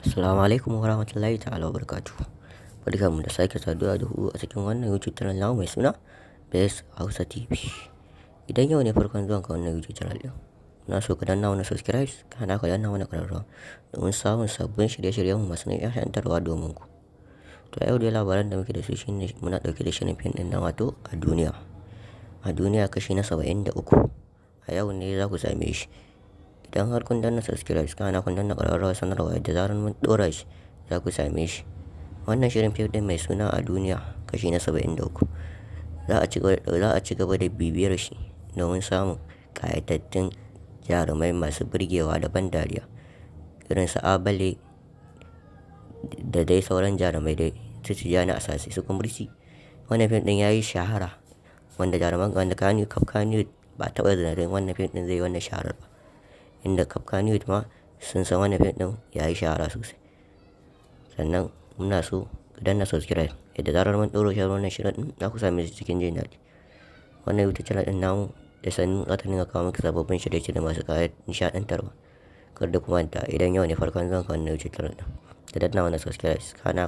Assalamualaikum warahmatullahi ta'ala wabarakatuh. Barkanmu da sake saduwa da ku a cikin wannan YouTube channel namu mai suna Best Hausa TV. Idan yau ne farkon zuwan ka wannan YouTube channel din, na so ka danna mana subscribe, kana ka danna mana ƙararrawa domin samun sabbin shirye-shiryen masu nishaɗantarwa domin ku. To a yau dai labaran da muke da su shine muna ɗauke da shirin fim ɗin nan wato a duniya. A duniya kashi na 73. A yau ne za ku same shi. Idan har kun danna subscribe kana kun danna ƙararrawar sanarwa da zarar mun ɗora shi za ku same shi. Wannan shirin fim ɗin mai suna a duniya kashi na 73 za a ci gaba da bibiyar shi domin samun ƙayatattun jarumai masu burgewa da ban dariya irin su Abale da dai sauran jarumai dai su Tijjani Asasi su Kumurci. Wannan fim ɗin ya yi shahara wanda jaruman wanda Kannywood ba taɓa zanen wannan fim ɗin zai yi wannan shaharar ba. Inda Kannywood ma sun san wannan fim ɗin ya yi shahara sosai. Sannan muna so ku danna subscribe yadda zarar mun ɗora shi wannan shirin ɗin za ku same shi cikin jin daɗi. Wannan YouTube channel ɗin namu da sannu za ta dinga kawo muku sababbin shirye-shirye masu kayan nishaɗantarwa. Kar da ku manta idan yau ne farkon zuwan ka wannan YouTube channel ɗin, da danna mana subscribe kana